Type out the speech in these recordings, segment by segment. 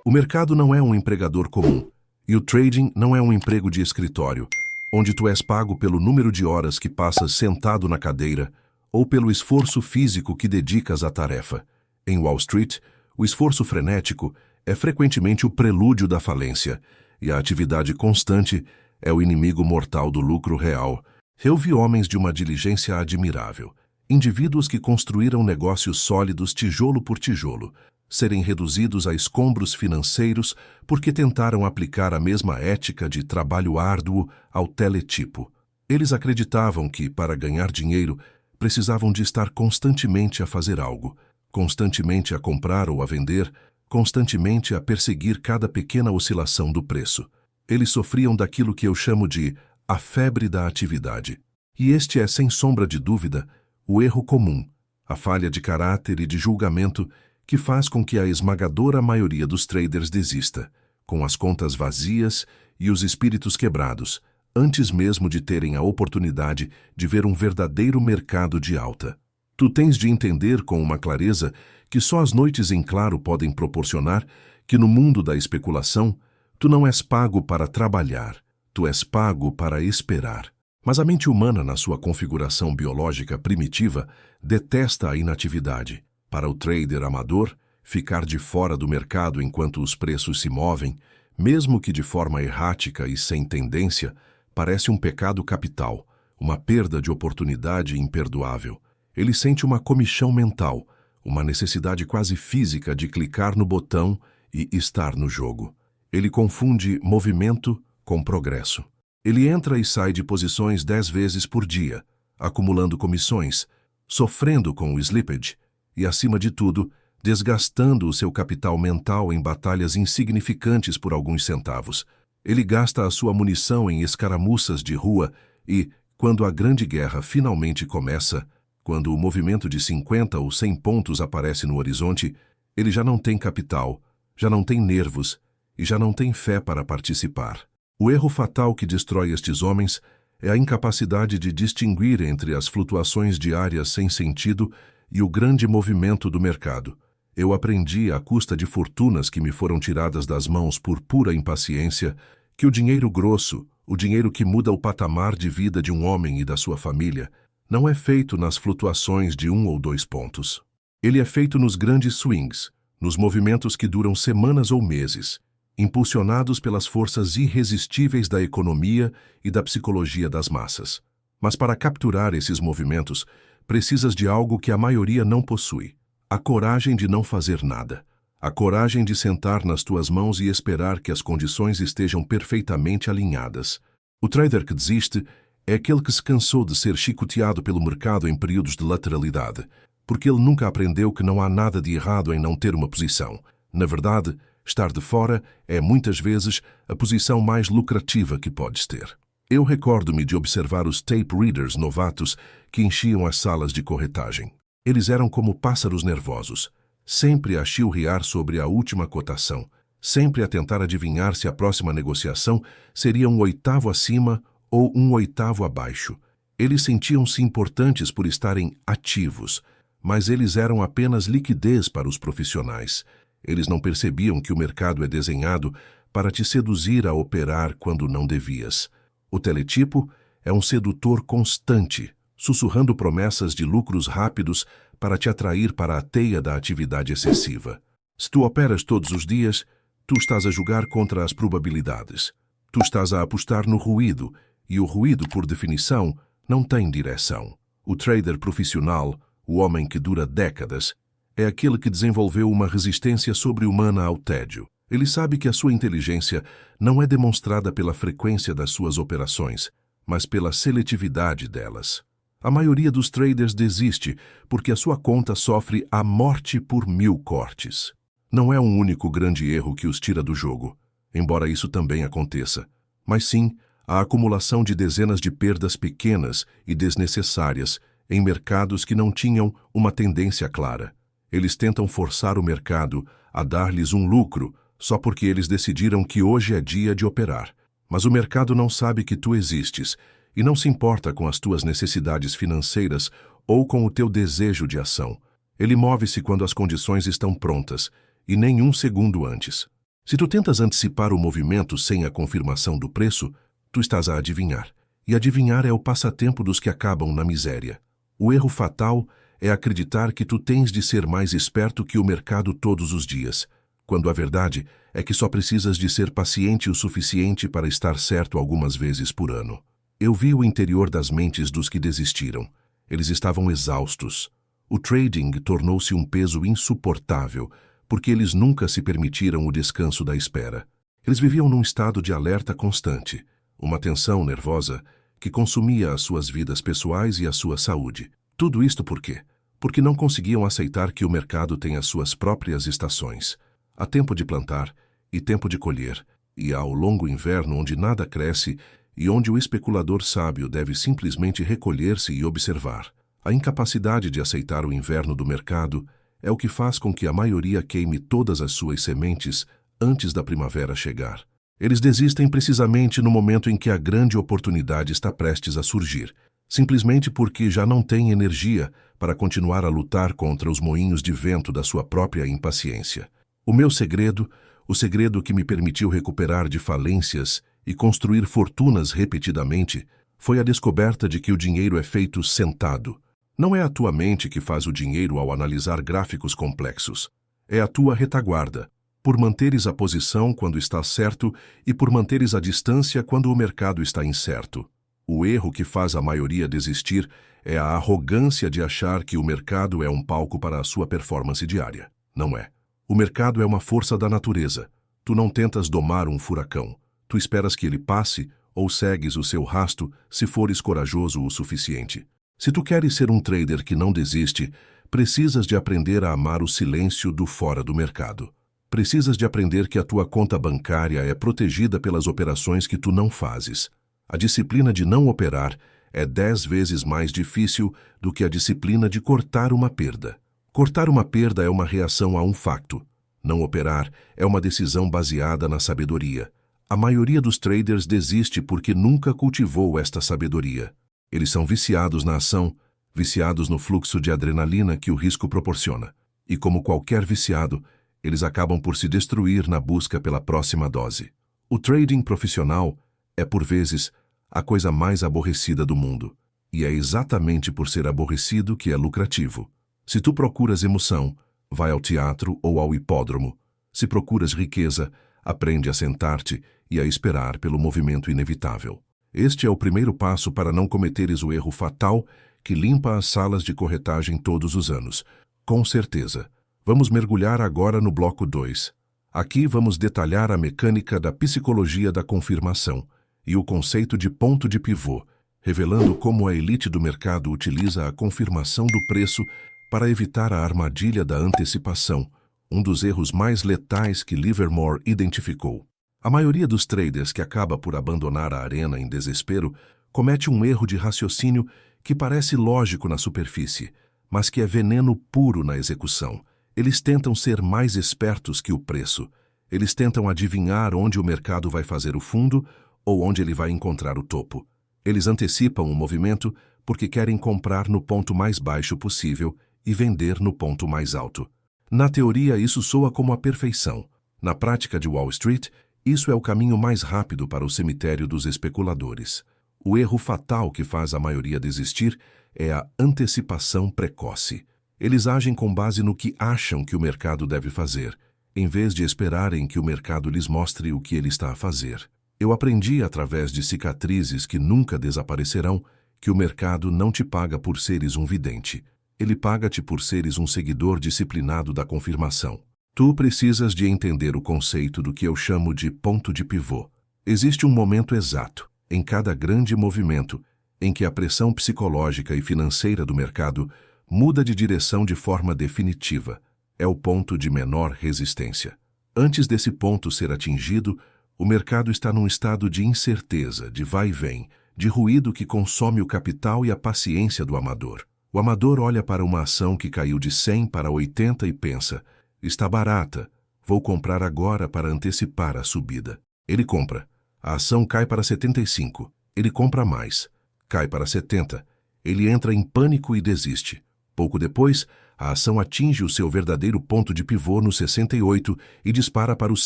O mercado não é um empregador comum, e o trading não é um emprego de escritório, onde tu és pago pelo número de horas que passas sentado na cadeira ou pelo esforço físico que dedicas à tarefa. Em Wall Street, o esforço frenético é frequentemente o prelúdio da falência, e a atividade constante é o inimigo mortal do lucro real. Eu vi homens de uma diligência admirável, indivíduos que construíram negócios sólidos tijolo por tijolo, serem reduzidos a escombros financeiros porque tentaram aplicar a mesma ética de trabalho árduo ao teletipo. Eles acreditavam que, para ganhar dinheiro, precisavam de estar constantemente a fazer algo, constantemente a comprar ou a vender, constantemente a perseguir cada pequena oscilação do preço. Eles sofriam daquilo que eu chamo de a febre da atividade. E este é, sem sombra de dúvida, o erro comum, a falha de caráter e de julgamento que faz com que a esmagadora maioria dos traders desista, com as contas vazias e os espíritos quebrados, antes mesmo de terem a oportunidade de ver um verdadeiro mercado de alta. Tu tens de entender com uma clareza que só as noites em claro podem proporcionar que no mundo da especulação, tu não és pago para trabalhar, tu és pago para esperar. Mas a mente humana, na sua configuração biológica primitiva, detesta a inatividade. Para o trader amador, ficar de fora do mercado enquanto os preços se movem, mesmo que de forma errática e sem tendência, parece um pecado capital, uma perda de oportunidade imperdoável. Ele sente uma comichão mental, uma necessidade quase física de clicar no botão e estar no jogo. Ele confunde movimento com progresso. Ele entra e sai de posições 10 vezes por dia, acumulando comissões, sofrendo com o slippage e, acima de tudo, desgastando o seu capital mental em batalhas insignificantes por alguns centavos. Ele gasta a sua munição em escaramuças de rua e, quando a grande guerra finalmente começa, quando o movimento de 50 ou 100 pontos aparece no horizonte, ele já não tem capital, já não tem nervos e já não tem fé para participar. O erro fatal que destrói estes homens é a incapacidade de distinguir entre as flutuações diárias sem sentido e o grande movimento do mercado. Eu aprendi, à custa de fortunas que me foram tiradas das mãos por pura impaciência, que o dinheiro grosso, o dinheiro que muda o patamar de vida de um homem e da sua família, não é feito nas flutuações de 1 ou 2 pontos. Ele é feito nos grandes swings, nos movimentos que duram semanas ou meses, impulsionados pelas forças irresistíveis da economia e da psicologia das massas. Mas para capturar esses movimentos, precisas de algo que a maioria não possui: a coragem de não fazer nada, a coragem de sentar nas tuas mãos e esperar que as condições estejam perfeitamente alinhadas. O trader que desiste é aquele que se cansou de ser chicoteado pelo mercado em períodos de lateralidade, porque ele nunca aprendeu que não há nada de errado em não ter uma posição. Na verdade, estar de fora é, muitas vezes, a posição mais lucrativa que podes ter. Eu recordo-me de observar os tape readers novatos que enchiam as salas de corretagem. Eles eram como pássaros nervosos, sempre a chilrear sobre a última cotação, sempre a tentar adivinhar se a próxima negociação seria 1/8 acima ou 1/8 abaixo. Eles sentiam-se importantes por estarem ativos, mas eles eram apenas liquidez para os profissionais. Eles não percebiam que o mercado é desenhado para te seduzir a operar quando não devias. O teletipo é um sedutor constante, sussurrando promessas de lucros rápidos para te atrair para a teia da atividade excessiva. Se tu operas todos os dias, tu estás a jogar contra as probabilidades. Tu estás a apostar no ruído, e o ruído, por definição, não tem direção. O trader profissional, o homem que dura décadas, é aquele que desenvolveu uma resistência sobre-humana ao tédio. Ele sabe que a sua inteligência não é demonstrada pela frequência das suas operações, mas pela seletividade delas. A maioria dos traders desiste porque a sua conta sofre a morte por 1000 cortes. Não é um único grande erro que os tira do jogo, embora isso também aconteça, mas sim a acumulação de dezenas de perdas pequenas e desnecessárias em mercados que não tinham uma tendência clara. Eles tentam forçar o mercado a dar-lhes um lucro só porque eles decidiram que hoje é dia de operar. Mas o mercado não sabe que tu existes e não se importa com as tuas necessidades financeiras ou com o teu desejo de ação. Ele move-se quando as condições estão prontas e nem um segundo antes. Se tu tentas antecipar o movimento sem a confirmação do preço, tu estás a adivinhar. E adivinhar é o passatempo dos que acabam na miséria. O erro fatal é acreditar que tu tens de ser mais esperto que o mercado todos os dias, quando a verdade é que só precisas de ser paciente o suficiente para estar certo algumas vezes por ano. Eu vi o interior das mentes dos que desistiram. Eles estavam exaustos. O trading tornou-se um peso insuportável, porque eles nunca se permitiram o descanso da espera. Eles viviam num estado de alerta constante, uma tensão nervosa que consumia as suas vidas pessoais e a sua saúde. Tudo isto por quê? Porque não conseguiam aceitar que o mercado tem as suas próprias estações. Há tempo de plantar e tempo de colher, e há o longo inverno onde nada cresce e onde o especulador sábio deve simplesmente recolher-se e observar. A incapacidade de aceitar o inverno do mercado é o que faz com que a maioria queime todas as suas sementes antes da primavera chegar. Eles desistem precisamente no momento em que a grande oportunidade está prestes a surgir, simplesmente porque já não têm energia para continuar a lutar contra os moinhos de vento da sua própria impaciência. O meu segredo, o segredo que me permitiu recuperar de falências e construir fortunas repetidamente, foi a descoberta de que o dinheiro é feito sentado. Não é a tua mente que faz o dinheiro ao analisar gráficos complexos. É a tua retaguarda, por manteres a posição quando está certo e por manteres a distância quando o mercado está incerto. O erro que faz a maioria desistir é a arrogância de achar que o mercado é um palco para a sua performance diária. Não é. O mercado é uma força da natureza. Tu não tentas domar um furacão. Tu esperas que ele passe ou segues o seu rasto se fores corajoso o suficiente. Se tu queres ser um trader que não desiste, precisas de aprender a amar o silêncio do fora do mercado. Precisas de aprender que a tua conta bancária é protegida pelas operações que tu não fazes. A disciplina de não operar é 10 vezes mais difícil do que a disciplina de cortar uma perda. Cortar uma perda é uma reação a um facto. Não operar é uma decisão baseada na sabedoria. A maioria dos traders desiste porque nunca cultivou esta sabedoria. Eles são viciados na ação, viciados no fluxo de adrenalina que o risco proporciona. E como qualquer viciado, eles acabam por se destruir na busca pela próxima dose. O trading profissional é, por vezes, a coisa mais aborrecida do mundo. E é exatamente por ser aborrecido que é lucrativo. Se tu procuras emoção, vai ao teatro ou ao hipódromo. Se procuras riqueza, aprende a sentar-te e a esperar pelo movimento inevitável. Este é o primeiro passo para não cometeres o erro fatal que limpa as salas de corretagem todos os anos. Com certeza. Vamos mergulhar agora no bloco 2. Aqui vamos detalhar a mecânica da psicologia da confirmação e o conceito de ponto de pivô, revelando como a elite do mercado utiliza a confirmação do preço para evitar a armadilha da antecipação, um dos erros mais letais que Livermore identificou. A maioria dos traders que acaba por abandonar a arena em desespero comete um erro de raciocínio que parece lógico na superfície, mas que é veneno puro na execução. Eles tentam ser mais espertos que o preço. Eles tentam adivinhar onde o mercado vai fazer o fundo ou onde ele vai encontrar o topo. Eles antecipam o movimento porque querem comprar no ponto mais baixo possível e vender no ponto mais alto. Na teoria, isso soa como a perfeição. Na prática de Wall Street, isso é o caminho mais rápido para o cemitério dos especuladores. O erro fatal que faz a maioria desistir é a antecipação precoce. Eles agem com base no que acham que o mercado deve fazer, em vez de esperarem que o mercado lhes mostre o que ele está a fazer. Eu aprendi através de cicatrizes que nunca desaparecerão que o mercado não te paga por seres um vidente. Ele paga-te por seres um seguidor disciplinado da confirmação. Tu precisas de entender o conceito do que eu chamo de ponto de pivô. Existe um momento exato, em cada grande movimento, em que a pressão psicológica e financeira do mercado muda de direção de forma definitiva. É o ponto de menor resistência. Antes desse ponto ser atingido, o mercado está num estado de incerteza, de vai e vem, de ruído que consome o capital e a paciência do amador. O amador olha para uma ação que caiu de 100 para 80 e pensa: está barata, vou comprar agora para antecipar a subida. Ele compra. A ação cai para 75. Ele compra mais. Cai para 70. Ele entra em pânico e desiste. Pouco depois, A ação atinge o seu verdadeiro ponto de pivô no 68 e dispara para os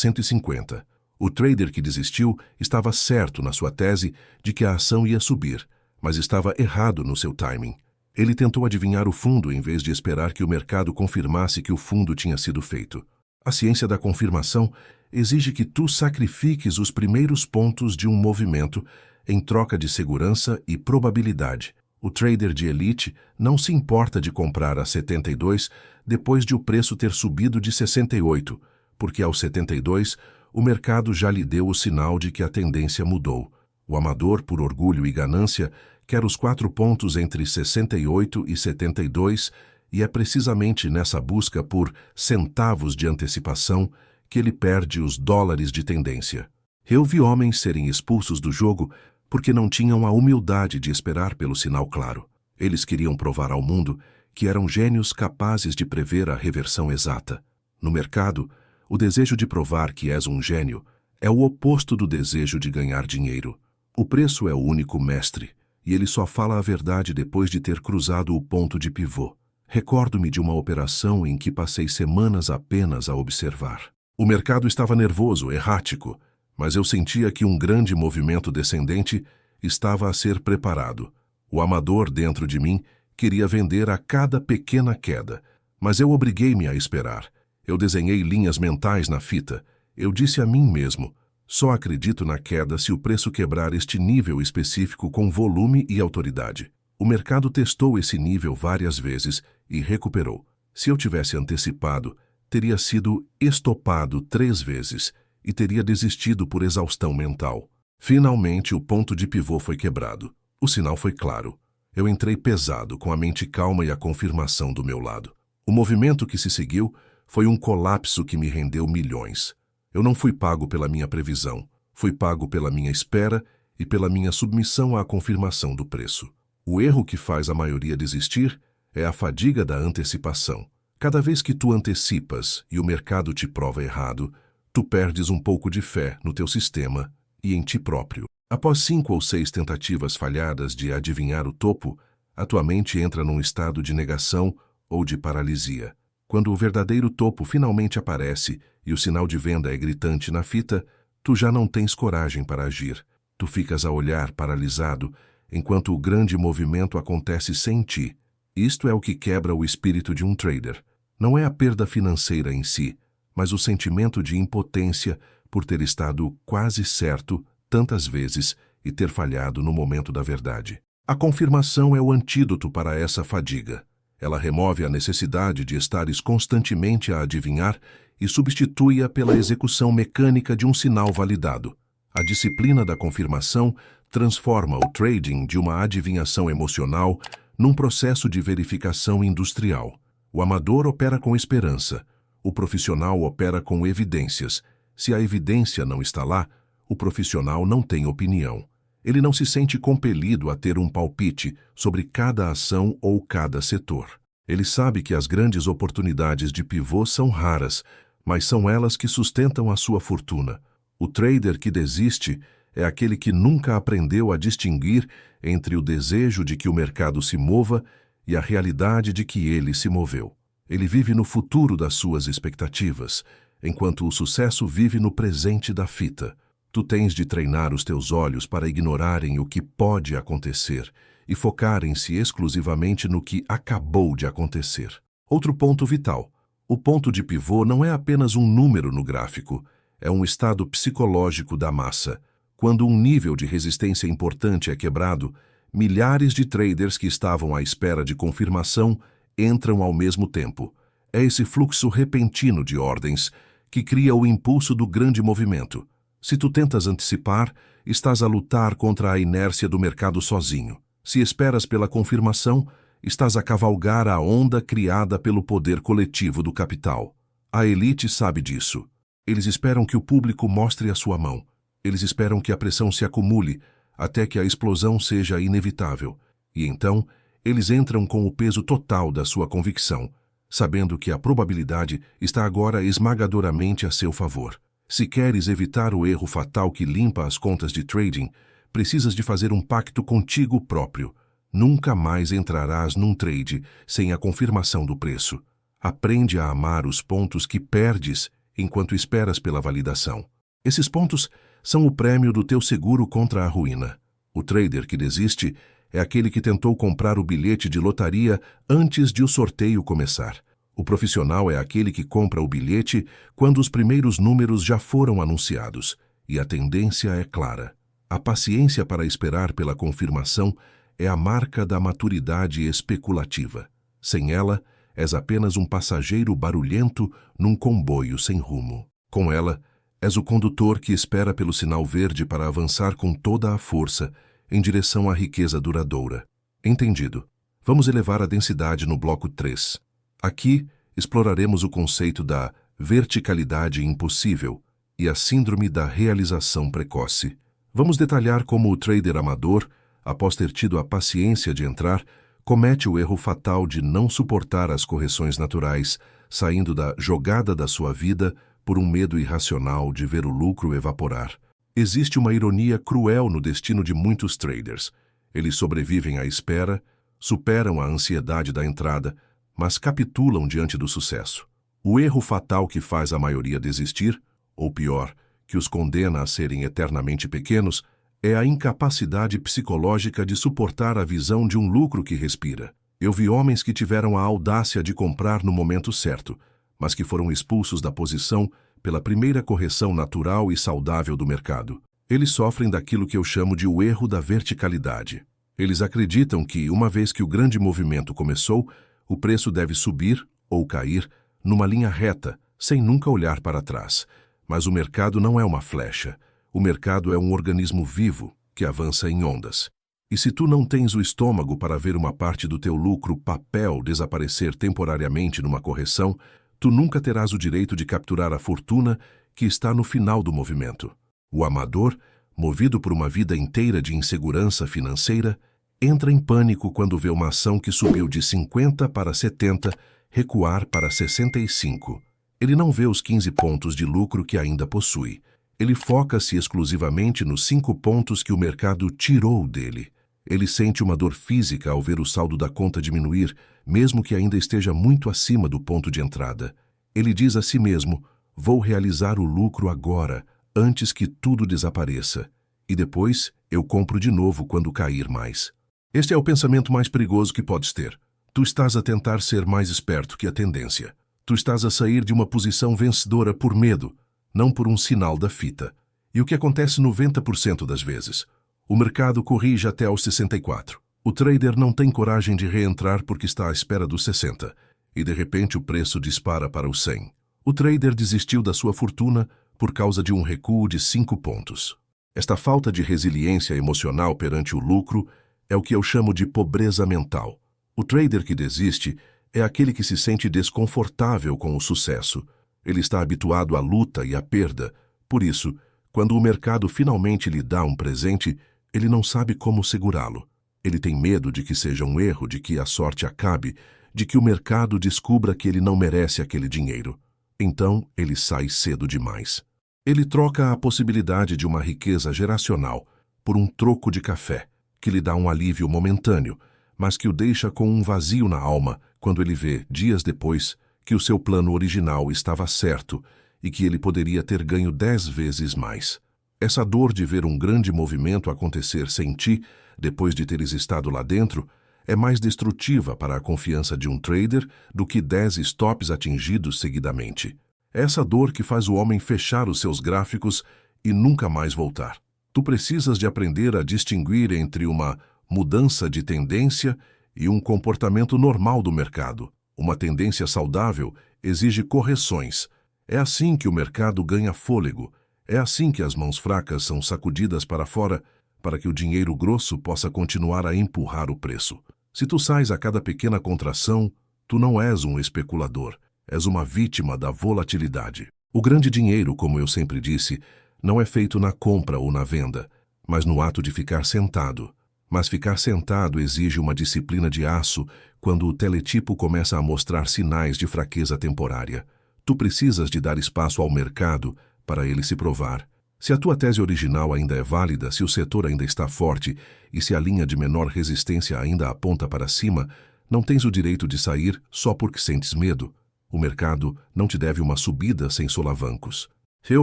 150. O trader que desistiu estava certo na sua tese de que a ação ia subir, mas estava errado no seu timing. Ele tentou adivinhar o fundo em vez de esperar que o mercado confirmasse que o fundo tinha sido feito. A ciência da confirmação exige que tu sacrifiques os primeiros pontos de um movimento em troca de segurança e probabilidade. O trader de elite não se importa de comprar a 72 depois de o preço ter subido de 68, porque aos 72 o mercado já lhe deu o sinal de que a tendência mudou. O amador, por orgulho e ganância, quer os 4 pontos entre 68 e 72 e é precisamente nessa busca por centavos de antecipação que ele perde os dólares de tendência. Eu vi homens serem expulsos do jogo porque não tinham a humildade de esperar pelo sinal claro. Eles queriam provar ao mundo que eram gênios capazes de prever a reversão exata. No mercado, o desejo de provar que és um gênio é o oposto do desejo de ganhar dinheiro. O preço é o único mestre, e ele só fala a verdade depois de ter cruzado o ponto de pivô. Recordo-me de uma operação em que passei semanas apenas a observar. O mercado estava nervoso, errático, mas eu sentia que um grande movimento descendente estava a ser preparado. O amador dentro de mim queria vender a cada pequena queda, mas eu obriguei-me a esperar. Eu desenhei linhas mentais na fita. Eu disse a mim mesmo, só acredito na queda se o preço quebrar este nível específico com volume e autoridade. O mercado testou esse nível várias vezes e recuperou. Se eu tivesse antecipado, teria sido estopado 3 vezes e teria desistido por exaustão mental. Finalmente, o ponto de pivô foi quebrado. O sinal foi claro. Eu entrei pesado, com a mente calma e a confirmação do meu lado. O movimento que se seguiu foi um colapso que me rendeu milhões. Eu não fui pago pela minha previsão. Fui pago pela minha espera e pela minha submissão à confirmação do preço. O erro que faz a maioria desistir é a fadiga da antecipação. Cada vez que tu antecipas e o mercado te prova errado, tu perdes um pouco de fé no teu sistema e em ti próprio. Após 5 ou 6 tentativas falhadas de adivinhar o topo, a tua mente entra num estado de negação ou de paralisia. Quando o verdadeiro topo finalmente aparece e o sinal de venda é gritante na fita, tu já não tens coragem para agir. Tu ficas a olhar paralisado, enquanto o grande movimento acontece sem ti. Isto é o que quebra o espírito de um trader. Não é a perda financeira em si, mas o sentimento de impotência por ter estado quase certo tantas vezes e ter falhado no momento da verdade. A confirmação é o antídoto para essa fadiga. Ela remove a necessidade de estares constantemente a adivinhar e substitui-a pela execução mecânica de um sinal validado. A disciplina da confirmação transforma o trading de uma adivinhação emocional num processo de verificação industrial. O amador opera com esperança. O profissional opera com evidências. Se a evidência não está lá, o profissional não tem opinião. Ele não se sente compelido a ter um palpite sobre cada ação ou cada setor. Ele sabe que as grandes oportunidades de pivô são raras, mas são elas que sustentam a sua fortuna. O trader que desiste é aquele que nunca aprendeu a distinguir entre o desejo de que o mercado se mova e a realidade de que ele se moveu. Ele vive no futuro das suas expectativas, enquanto o sucesso vive no presente da fita. Tu tens de treinar os teus olhos para ignorarem o que pode acontecer e focarem-se exclusivamente no que acabou de acontecer. Outro ponto vital. O ponto de pivô não é apenas um número no gráfico, é um estado psicológico da massa. Quando um nível de resistência importante é quebrado, milhares de traders que estavam à espera de confirmação entram ao mesmo tempo. É esse fluxo repentino de ordens que cria o impulso do grande movimento. Se tu tentas antecipar, estás a lutar contra a inércia do mercado sozinho. Se esperas pela confirmação, estás a cavalgar a onda criada pelo poder coletivo do capital. A elite sabe disso. Eles esperam que o público mostre a sua mão. Eles esperam que a pressão se acumule até que a explosão seja inevitável. E então, eles entram com o peso total da sua convicção, sabendo que a probabilidade está agora esmagadoramente a seu favor. Se queres evitar o erro fatal que limpa as contas de trading, precisas de fazer um pacto contigo próprio. Nunca mais entrarás num trade sem a confirmação do preço. Aprende a amar os pontos que perdes enquanto esperas pela validação. Esses pontos são o prêmio do teu seguro contra a ruína. O trader que desiste é aquele que tentou comprar o bilhete de lotaria antes de o sorteio começar. O profissional é aquele que compra o bilhete quando os primeiros números já foram anunciados. E a tendência é clara. A paciência para esperar pela confirmação é a marca da maturidade especulativa. Sem ela, és apenas um passageiro barulhento num comboio sem rumo. Com ela, és o condutor que espera pelo sinal verde para avançar com toda a força em direção à riqueza duradoura. Entendido. Vamos elevar a densidade no bloco 3. Aqui, exploraremos o conceito da verticalidade impossível e a síndrome da realização precoce. Vamos detalhar como o trader amador, após ter tido a paciência de entrar, comete o erro fatal de não suportar as correções naturais, saindo da jogada da sua vida por um medo irracional de ver o lucro evaporar. Existe uma ironia cruel no destino de muitos traders. Eles sobrevivem à espera, superam a ansiedade da entrada, mas capitulam diante do sucesso. O erro fatal que faz a maioria desistir, ou pior, que os condena a serem eternamente pequenos, é a incapacidade psicológica de suportar a visão de um lucro que respira. Eu vi homens que tiveram a audácia de comprar no momento certo, mas que foram expulsos da posição pela primeira correção natural e saudável do mercado. Eles sofrem daquilo que eu chamo de o erro da verticalidade. Eles acreditam que, uma vez que o grande movimento começou, o preço deve subir ou cair numa linha reta, sem nunca olhar para trás. Mas o mercado não é uma flecha. O mercado é um organismo vivo que avança em ondas. E se tu não tens o estômago para ver uma parte do teu lucro papel desaparecer temporariamente numa correção, tu nunca terás o direito de capturar a fortuna que está no final do movimento. O amador, movido por uma vida inteira de insegurança financeira, entra em pânico quando vê uma ação que subiu de 50 para 70 recuar para 65. Ele não vê os 15 pontos de lucro que ainda possui. Ele foca-se exclusivamente nos 5 pontos que o mercado tirou dele. Ele sente uma dor física ao ver o saldo da conta diminuir, mesmo que ainda esteja muito acima do ponto de entrada. Ele diz a si mesmo: vou realizar o lucro agora, antes que tudo desapareça. E depois eu compro de novo quando cair mais. Este é o pensamento mais perigoso que podes ter. Tu estás a tentar ser mais esperto que a tendência. Tu estás a sair de uma posição vencedora por medo, não por um sinal da fita. E o que acontece 90% das vezes? O mercado corrige até aos 64. O trader não tem coragem de reentrar porque está à espera dos 60. E de repente o preço dispara para os 100. O trader desistiu da sua fortuna por causa de um recuo de 5 pontos. Esta falta de resiliência emocional perante o lucro é o que eu chamo de pobreza mental. O trader que desiste é aquele que se sente desconfortável com o sucesso. Ele está habituado à luta e à perda. Por isso, quando o mercado finalmente lhe dá um presente, ele não sabe como segurá-lo. Ele tem medo de que seja um erro, de que a sorte acabe, de que o mercado descubra que ele não merece aquele dinheiro. Então, ele sai cedo demais. Ele troca a possibilidade de uma riqueza geracional por um troco de café, que lhe dá um alívio momentâneo, mas que o deixa com um vazio na alma quando ele vê, dias depois, que o seu plano original estava certo e que ele poderia ter ganho 10 vezes mais. Essa dor de ver um grande movimento acontecer sem ti, depois de teres estado lá dentro, é mais destrutiva para a confiança de um trader do que 10 stops atingidos seguidamente. É essa dor que faz o homem fechar os seus gráficos e nunca mais voltar. Tu precisas de aprender a distinguir entre uma mudança de tendência e um comportamento normal do mercado. Uma tendência saudável exige correções. É assim que o mercado ganha fôlego. É assim que as mãos fracas são sacudidas para fora para que o dinheiro grosso possa continuar a empurrar o preço. Se tu sais a cada pequena contração, tu não és um especulador. És uma vítima da volatilidade. O grande dinheiro, como eu sempre disse, não é feito na compra ou na venda, mas no ato de ficar sentado. Mas ficar sentado exige uma disciplina de aço quando o teletipo começa a mostrar sinais de fraqueza temporária. Tu precisas de dar espaço ao mercado para ele se provar. Se a tua tese original ainda é válida, se o setor ainda está forte e se a linha de menor resistência ainda aponta para cima, não tens o direito de sair só porque sentes medo. O mercado não te deve uma subida sem solavancos. Eu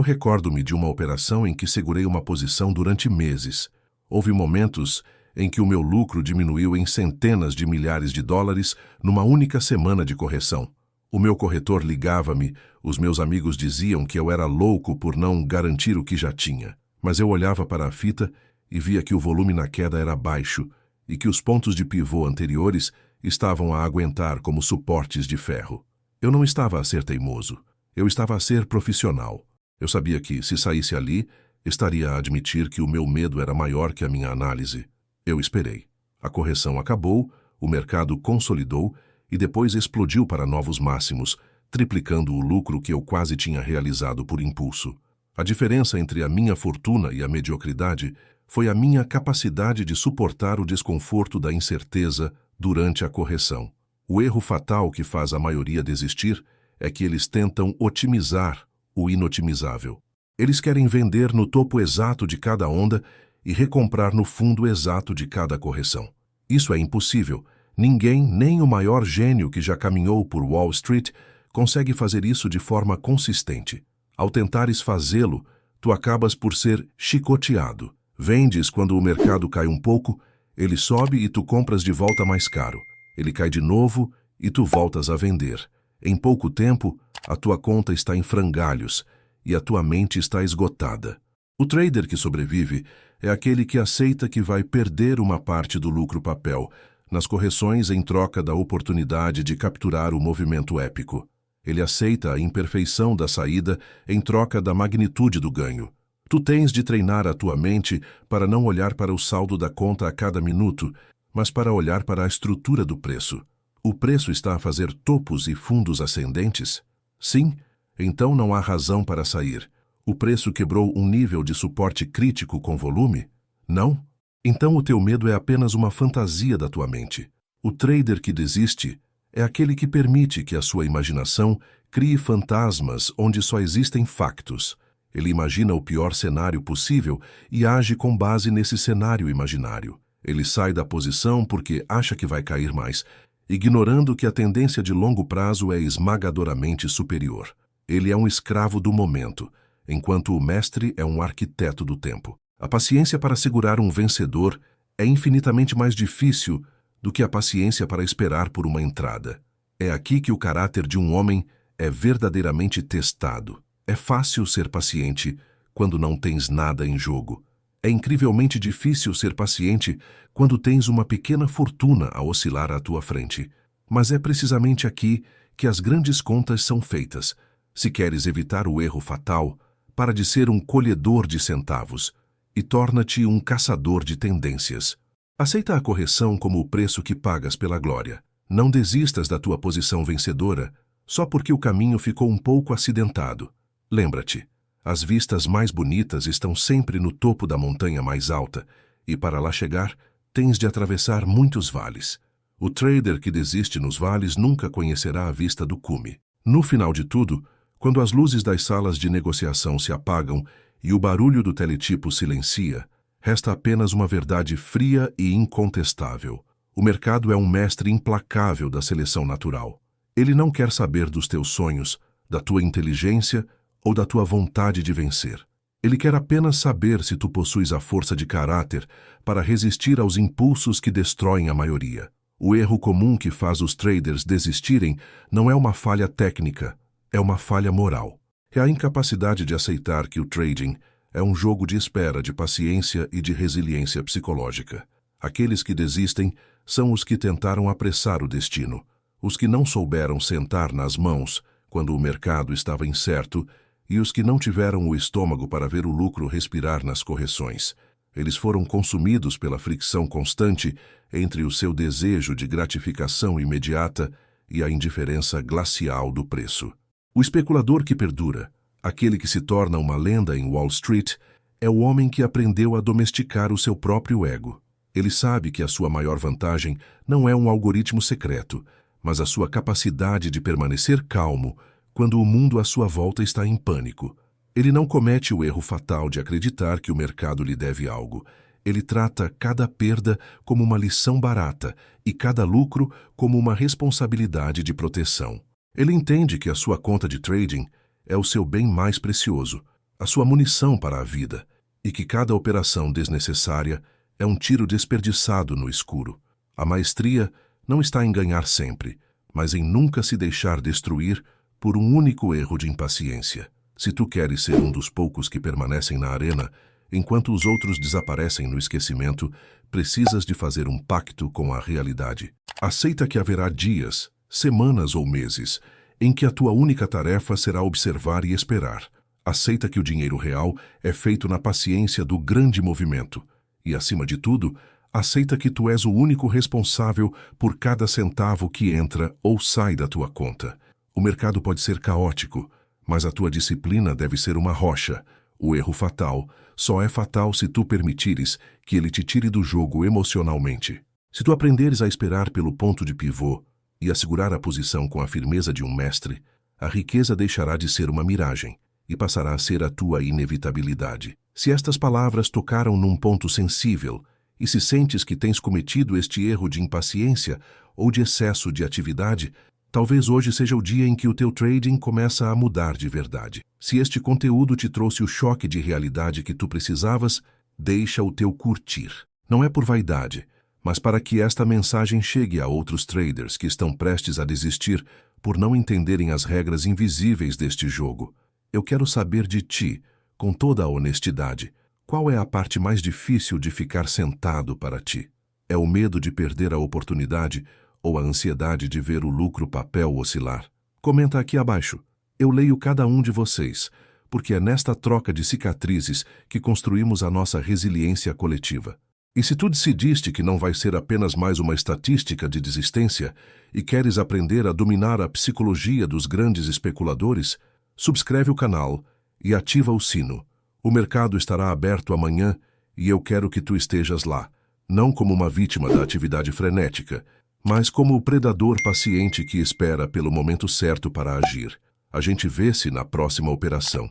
recordo-me de uma operação em que segurei uma posição durante meses. Houve momentos em que o meu lucro diminuiu em centenas de milhares de dólares numa única semana de correção. O meu corretor ligava-me, os meus amigos diziam que eu era louco por não garantir o que já tinha. Mas eu olhava para a fita e via que o volume na queda era baixo e que os pontos de pivô anteriores estavam a aguentar como suportes de ferro. Eu não estava a ser teimoso, eu estava a ser profissional. Eu sabia que, se saísse ali, estaria a admitir que o meu medo era maior que a minha análise. Eu esperei. A correção acabou, o mercado consolidou e depois explodiu para novos máximos, triplicando o lucro que eu quase tinha realizado por impulso. A diferença entre a minha fortuna e a mediocridade foi a minha capacidade de suportar o desconforto da incerteza durante a correção. O erro fatal que faz a maioria desistir é que eles tentam otimizar o inotimizável. Eles querem vender no topo exato de cada onda e recomprar no fundo exato de cada correção. Isso é impossível. Ninguém, nem o maior gênio que já caminhou por Wall Street, consegue fazer isso de forma consistente. Ao tentares fazê-lo, tu acabas por ser chicoteado. Vendes quando o mercado cai um pouco, ele sobe e tu compras de volta mais caro. Ele cai de novo e tu voltas a vender. Em pouco tempo, a tua conta está em frangalhos e a tua mente está esgotada. O trader que sobrevive é aquele que aceita que vai perder uma parte do lucro papel nas correções em troca da oportunidade de capturar o movimento épico. Ele aceita a imperfeição da saída em troca da magnitude do ganho. Tu tens de treinar a tua mente para não olhar para o saldo da conta a cada minuto, mas para olhar para a estrutura do preço. O preço está a fazer topos e fundos ascendentes? Sim, então não há razão para sair. O preço quebrou um nível de suporte crítico com volume? Não? Então o teu medo é apenas uma fantasia da tua mente. O trader que desiste é aquele que permite que a sua imaginação crie fantasmas onde só existem factos. Ele imagina o pior cenário possível e age com base nesse cenário imaginário. Ele sai da posição porque acha que vai cair mais, ignorando que a tendência de longo prazo é esmagadoramente superior. Ele é um escravo do momento, enquanto o mestre é um arquiteto do tempo. A paciência para segurar um vencedor é infinitamente mais difícil do que a paciência para esperar por uma entrada. É aqui que o caráter de um homem é verdadeiramente testado. É fácil ser paciente quando não tens nada em jogo. É incrivelmente difícil ser paciente quando tens uma pequena fortuna a oscilar à tua frente. Mas é precisamente aqui que as grandes contas são feitas. Se queres evitar o erro fatal, para de ser um colhedor de centavos e torna-te um caçador de tendências. Aceita a correção como o preço que pagas pela glória. Não desistas da tua posição vencedora só porque o caminho ficou um pouco acidentado. Lembra-te, as vistas mais bonitas estão sempre no topo da montanha mais alta e para lá chegar, tens de atravessar muitos vales. O trader que desiste nos vales nunca conhecerá a vista do cume. No final de tudo, quando as luzes das salas de negociação se apagam e o barulho do teletipo silencia, resta apenas uma verdade fria e incontestável. O mercado é um mestre implacável da seleção natural. Ele não quer saber dos teus sonhos, da tua inteligência ou da tua vontade de vencer. Ele quer apenas saber se tu possuis a força de caráter para resistir aos impulsos que destroem a maioria. O erro comum que faz os traders desistirem não é uma falha técnica, é uma falha moral. É a incapacidade de aceitar que o trading é um jogo de espera, de paciência e de resiliência psicológica. Aqueles que desistem são os que tentaram apressar o destino, os que não souberam sentar nas mãos quando o mercado estava incerto e os que não tiveram o estômago para ver o lucro respirar nas correções. Eles foram consumidos pela fricção constante entre o seu desejo de gratificação imediata e a indiferença glacial do preço. O especulador que perdura, aquele que se torna uma lenda em Wall Street, é o homem que aprendeu a domesticar o seu próprio ego. Ele sabe que a sua maior vantagem não é um algoritmo secreto, mas a sua capacidade de permanecer calmo quando o mundo à sua volta está em pânico. Ele não comete o erro fatal de acreditar que o mercado lhe deve algo. Ele trata cada perda como uma lição barata e cada lucro como uma responsabilidade de proteção. Ele entende que a sua conta de trading é o seu bem mais precioso, a sua munição para a vida, e que cada operação desnecessária é um tiro desperdiçado no escuro. A maestria não está em ganhar sempre, mas em nunca se deixar destruir por um único erro de impaciência. Se tu queres ser um dos poucos que permanecem na arena, enquanto os outros desaparecem no esquecimento, precisas de fazer um pacto com a realidade. Aceita que haverá dias, semanas ou meses, em que a tua única tarefa será observar e esperar. Aceita que o dinheiro real é feito na paciência do grande movimento. E, acima de tudo, aceita que tu és o único responsável por cada centavo que entra ou sai da tua conta. O mercado pode ser caótico, mas a tua disciplina deve ser uma rocha. O erro fatal só é fatal se tu permitires que ele te tire do jogo emocionalmente. Se tu aprenderes a esperar pelo ponto de pivô e a segurar a posição com a firmeza de um mestre, a riqueza deixará de ser uma miragem e passará a ser a tua inevitabilidade. Se estas palavras tocaram num ponto sensível e se sentes que tens cometido este erro de impaciência ou de excesso de atividade, talvez hoje seja o dia em que o teu trading começa a mudar de verdade. Se este conteúdo te trouxe o choque de realidade que tu precisavas, deixa o teu curtir. Não é por vaidade, mas para que esta mensagem chegue a outros traders que estão prestes a desistir por não entenderem as regras invisíveis deste jogo. Eu quero saber de ti, com toda a honestidade, qual é a parte mais difícil de ficar sentado para ti? É o medo de perder a oportunidade ou a ansiedade de ver o lucro papel oscilar? Comenta aqui abaixo. Eu leio cada um de vocês, porque é nesta troca de cicatrizes que construímos a nossa resiliência coletiva. E se tu decidiste que não vai ser apenas mais uma estatística de desistência e queres aprender a dominar a psicologia dos grandes especuladores, subscreve o canal e ativa o sino. O mercado estará aberto amanhã e eu quero que tu estejas lá, não como uma vítima da atividade frenética, mas como o predador paciente que espera pelo momento certo para agir. A gente vê-se na próxima operação.